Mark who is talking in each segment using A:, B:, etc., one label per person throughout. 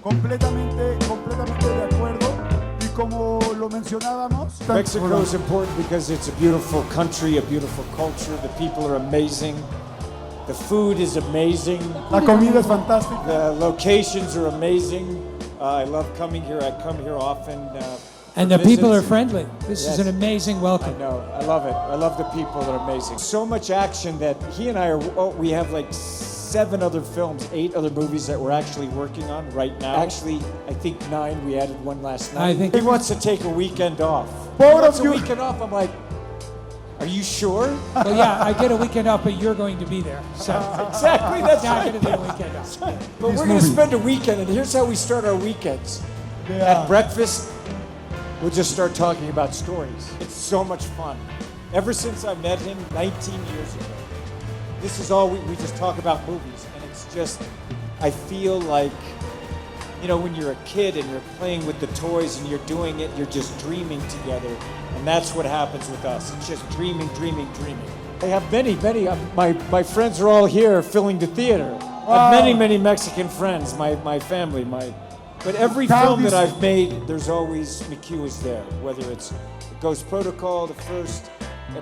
A: Completamente de acuerdo. Y como lo mencionábamos,
B: Mexico is important because it's a beautiful country, a beautiful culture. The people are amazing. The food is amazing.
A: La comida es fantástica.
B: The locations are amazing. I love coming here. I come here often.
C: And the people are friendly. This is
B: Yes.
C: an amazing welcome.
B: I know. I love it. I love the people. They're amazing. So much action that he and I are. We have like 7 other films, 8 other movies that we're actually working on right now. Actually, I think 9. We added one last night.
C: I think
B: he wants to take a weekend off.
A: Both
B: He wants
A: of you-
B: a weekend off. I'm like, are you sure?
C: Well, yeah, I get a weekend off, but you're going to be there. So
B: Exactly. That's
C: not
B: right.
C: going to be a weekend off.
B: But we're going to spend a weekend, and here's how we start our weekends. At breakfast, we'll just start talking about stories. It's so much fun. Ever since I met him 19 years ago, this is all we just talk about movies, and it's just, I feel like, you know, when you're a kid and you're playing with the toys and you're doing it, you're just dreaming together, and that's what happens with us. It's just dreaming, dreaming, dreaming. I have many, my friends are all here filling the theater. I have many Mexican friends, my family, but every film that I've made, there's always McHugh is there, whether it's Ghost Protocol, the first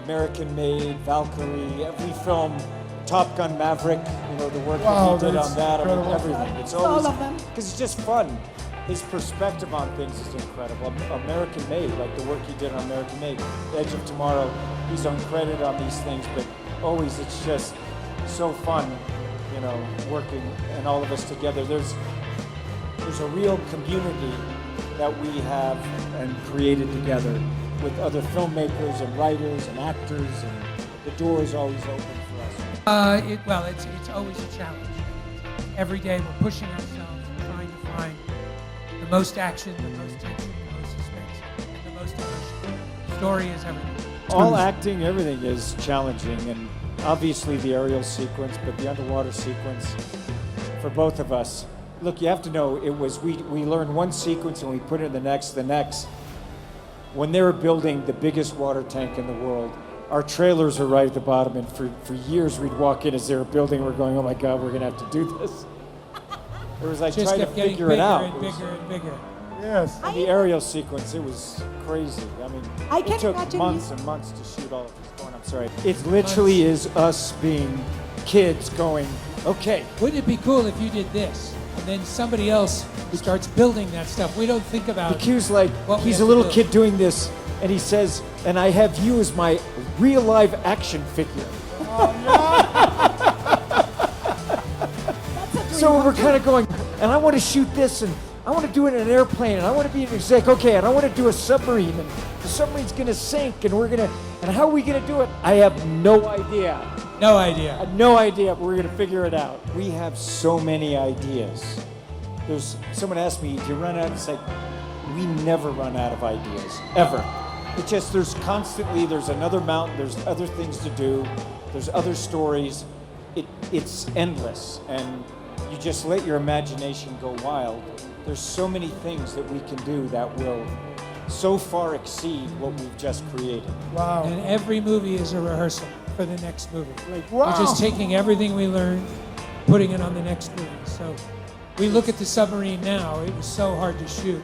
B: American-made, Valkyrie, every film, Top Gun Maverick, you know, the work that he did on that, I mean, everything. It's always, because it's just fun. His perspective on things is incredible. American-made, like the work he did on American-made. Edge of Tomorrow, he's on credit on these things, but always it's just so fun, you know, working and all of us together. There's a real community that we have and created together with other filmmakers and writers and actors, and the door is always open for us.
C: It's always a challenge. Every day we're pushing ourselves, trying to find the most action, the most tension, the most suspense, and the most emotion. Story is everything.
B: All acting, everything is challenging, and obviously the aerial sequence, but the underwater sequence for both of us. Look, you have to know, it was we learned one sequence and we put it in the next. When they were building the biggest water tank in the world, our trailers are right at the bottom, and for years we'd walk in as they were building, we're going, oh my God, we're gonna have to do this. It was like
C: Just
B: trying to
C: kept getting
B: figure it
C: bigger
B: out.
C: and bigger and bigger.
A: Yes.
B: And the aerial sequence, it was crazy. I mean,
D: can
B: it took
D: imagine
B: months and months to shoot all of this going. I'm sorry. It literally is us being kids going, okay.
C: Wouldn't it be cool if you did this? And then somebody else starts building that stuff. We don't think about
B: McHugh's like,
C: what we
B: he's
C: have
B: a little
C: to do.
B: kid doing this, and he says, and I have you as my real live action figure. So we're kind of going, and I want to shoot this, and I want to do it in an airplane, and I want to be an exec, okay, and I want to do a submarine, and the submarine's going to sink, and and how are we going to do it? I have no idea.
C: No idea.
B: I have no idea, but we're going to figure it out. We have so many ideas. Someone asked me, do you run out? It's like, we never run out of ideas, ever. It's just, there's another mountain, there's other things to do, there's other stories. It's endless, and you just let your imagination go wild. There's so many things that we can do that will so far exceed what we've just created.
A: Wow.
C: And every movie is a rehearsal for the next movie.
A: Wow.
C: We're just taking everything we learned, putting it on the next movie. So we look at the submarine now. It was so hard to shoot.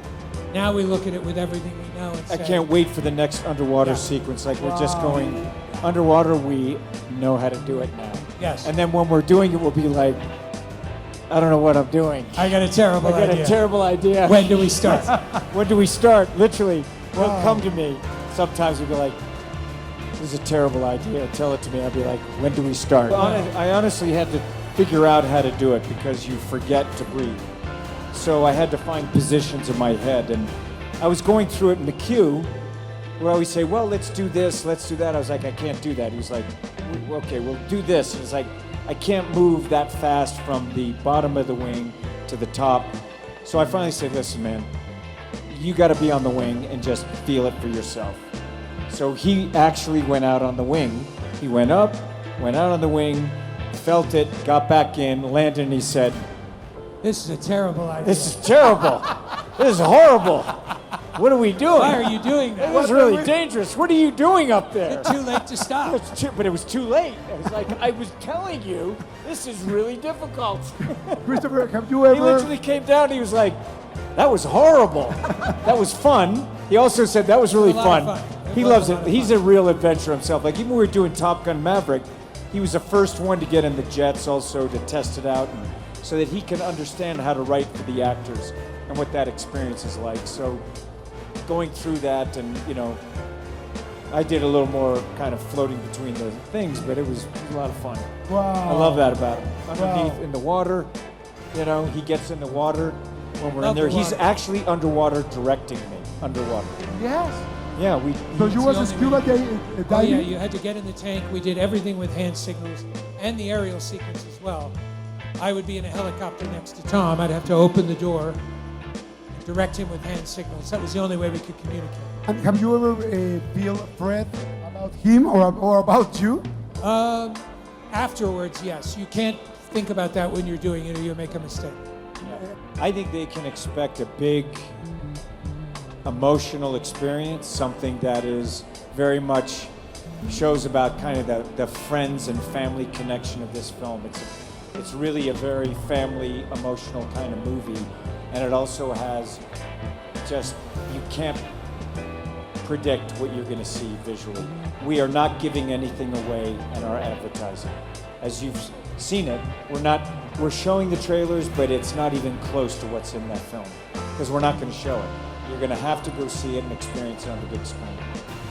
C: Now we look at it with everything we know and
B: I
C: say,
B: can't wait for the next underwater sequence. Like, we're just going underwater, we know how to do it now.
C: Yes.
B: And then when we're doing it, we'll be like, I don't know what I'm doing.
C: I got a terrible
B: I got
C: idea.
B: a terrible idea.
C: When do we start?
B: When do we start? Literally, they'll come to me. Sometimes they'll be like, this is a terrible idea. Tell it to me. I'll be like, when do we start? I honestly had to figure out how to do it because you forget to breathe. So I had to find positions in my head. And I was going through it in McHugh, where I always say, well, let's do this, let's do that. I was like, I can't do that. He was like, okay, we'll do this. And it's like, I can't move that fast from the bottom of the wing to the top. So I finally said, listen, man, you got to be on the wing and just feel it for yourself. So he actually went out on the wing. He went up, went out on the wing, felt it, got back in, landed, and he said,
C: This is a terrible idea.
B: "This is terrible. This is horrible. What are we doing?
C: Why are you doing that?
B: It was really dangerous. What are you doing up there?"
C: Too late to stop.
B: But it was too late. It was like, I was telling you, this is really difficult.
A: Christopher, have you
B: He
A: ever?
B: literally came down, he was like, that was horrible. That was fun. He also said that was really
C: It was a lot
B: fun.
C: of fun. It
B: He
C: was
B: loves
C: a
B: it.
C: lot of
B: He's
C: fun.
B: a real adventurer himself. Like even when we were doing Top Gun Maverick, he was the first one to get in the jets also to test it out and so that he can understand how to write for the actors and what that experience is like. So going through that and, you know, I did a little more kind of floating between the things, but it was a lot of fun.
A: Wow.
B: I love that about him. Underneath
A: Wow.
B: in the water, you know, he gets in the water when we're in
C: Love
B: there.
C: the
B: He's
C: water.
B: actually underwater directing me, underwater.
A: Yes.
B: Yeah, we.
A: So you was
C: the
A: a scuba
C: only
A: diving?
C: Oh yeah, you had to get in the tank. We did everything with hand signals and the aerial sequence as well. I would be in a helicopter next to Tom. I'd have to open the door and direct him with hand signals. That was the only way we could communicate.
A: And have you ever feel afraid about him or about you?
C: Afterwards, yes. You can't think about that when you're doing it or you'll make a mistake.
B: I think they can expect a big emotional experience, something that is very much shows about kind of the friends and family connection of this film. It's really a very family emotional kind of movie, and it also has just, you can't predict what you're going to see visually. We are not giving anything away in our advertising. As you've seen it, we're showing the trailers, but it's not even close to what's in that film because we're not going to show it. You're going to have to go see it and experience it on the big screen.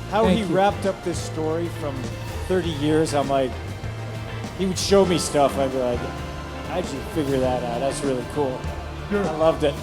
B: How
C: Thank
B: he
C: you.
B: wrapped up this story from 30 years, I'm like, he would show me stuff. I'd be like, how'd you figure that out? That's really cool. I loved it.